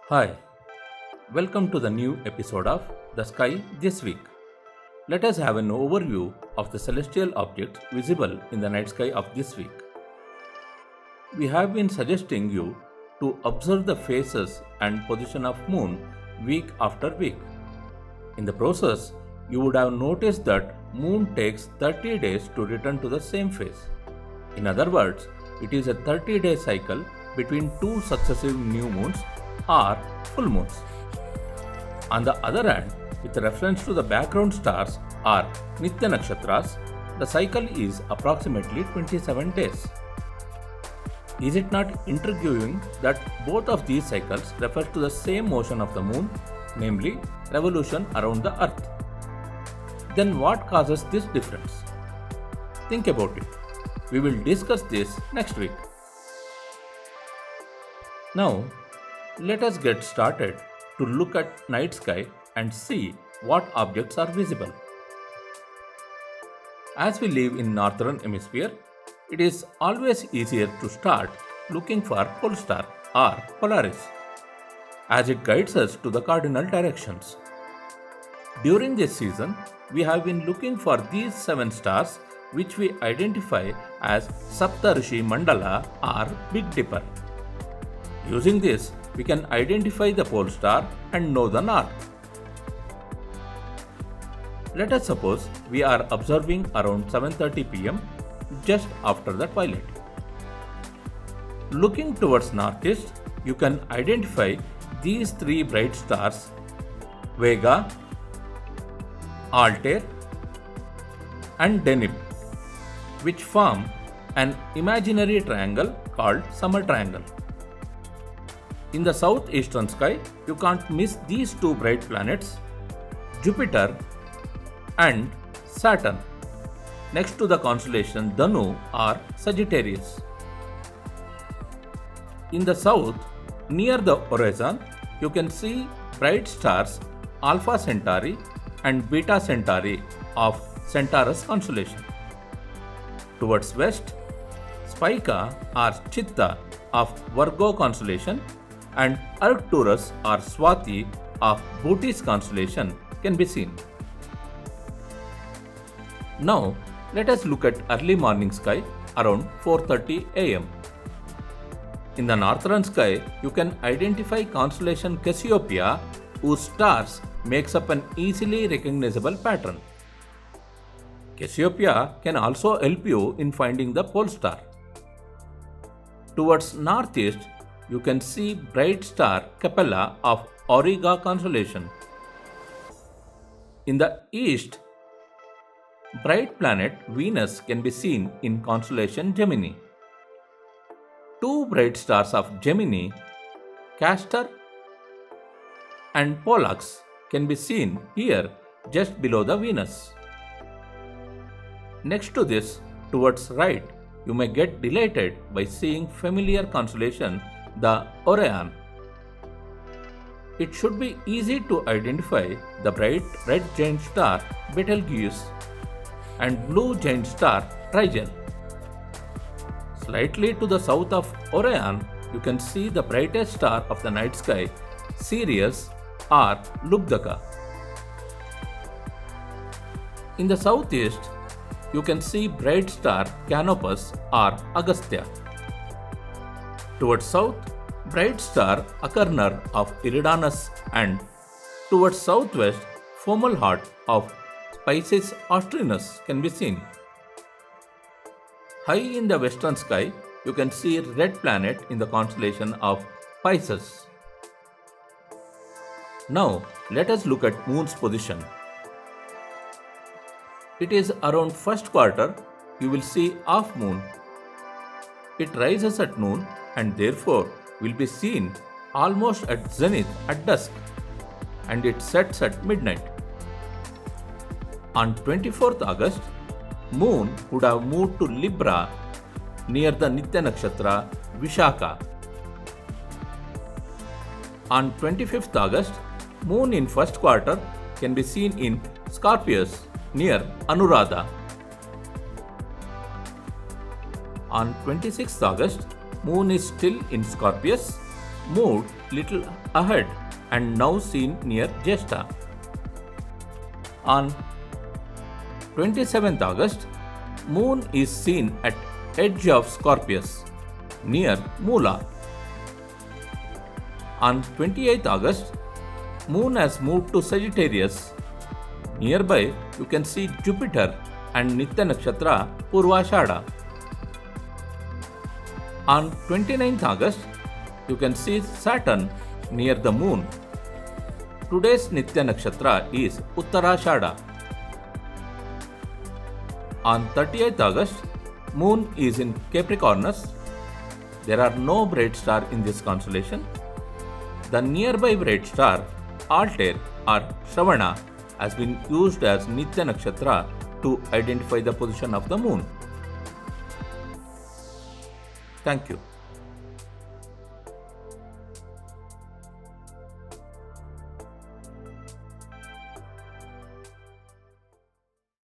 Hi, welcome to the new episode of The Sky This Week. Let us have an overview of the celestial objects visible in the night sky of this week. We have been suggesting you to observe the phases and position of moon week after week. In the process, you would have noticed that moon takes 30 days to return to the same phase. In other words, it is a 30-day cycle between two successive new moons or full moons. On the other hand, with reference to the background stars or Nitya Nakshatras, the cycle is approximately 27 days. Is it not intriguing that both of these cycles refer to the same motion of the moon, namely revolution around the earth? Then what causes this difference? Think about it. We will discuss this next week. Now, let us get started to look at night sky and see what objects are visible. As we live in northern hemisphere, it is always easier to start looking for pole star or Polaris, as it guides us to the cardinal directions. During this season, we have been looking for these 7 stars which we identify as Saptarishi Mandala or Big Dipper. Using this, we can identify the pole star and know the north. Let us suppose we are observing around 7:30 pm, just after the twilight. Looking towards northeast, you can identify these 3 bright stars, Vega, Altair and Deneb, which form an imaginary triangle called Summer Triangle. In the southeastern sky, you can't miss these 2 bright planets, Jupiter and Saturn, next to the constellation Danu or Sagittarius. In the south, near the horizon, you can see bright stars Alpha Centauri and Beta Centauri of Centaurus constellation. Towards west, Spica or Chitta of Virgo constellation and Arcturus or Swati of Bootes constellation can be seen. Now, let us look at early morning sky around 4:30 am. In the northern sky, you can identify constellation Cassiopeia, whose stars makes up an easily recognizable pattern. Cassiopeia can also help you in finding the pole star. Towards northeast, you can see bright star Capella of Auriga constellation. In the east, bright planet Venus can be seen in constellation Gemini. 2 bright stars of Gemini, Castor and Pollux, can be seen here just below the Venus. Next to this, towards right, you may get delighted by seeing familiar constellation the Orion. It should be easy to identify the bright red giant star Betelgeuse and blue giant star Rigel. Slightly to the south of Orion, you can see the brightest star of the night sky, Sirius or Lubdaka. In the southeast, you can see bright star Canopus or Agastya. Towards south, bright star Achernar of Eridanus, and towards southwest, Fomalhaut of Pisces Austrinus can be seen. High in the western sky, you can see red planet in the constellation of Pisces. Now, let us look at moon's position. It is around first quarter, you will see half moon. It rises at noon and therefore will be seen almost at zenith at dusk, and it sets at midnight. On 24th August, moon would have moved to Libra near the Nitya Nakshatra Vishaka. On 25th August, moon in first quarter can be seen in Scorpius near Anuradha. On 26th August, moon is still in Scorpius, moved little ahead and now seen near Jeshta. On 27th August, Moon is seen at edge of Scorpius near Moola. On 28th August, Moon has moved to Sagittarius. Nearby, you can see Jupiter and Nitya Nakshatra Purvashada. On 29th August, you can see Saturn near the Moon. Today's Nitya Nakshatra is Uttarashada. On 30th August, Moon is in Capricornus. There are no bright stars in this constellation. The nearby bright star, Altair or Shravana, has been used as Nitya Nakshatra to identify the position of the Moon. Thank you.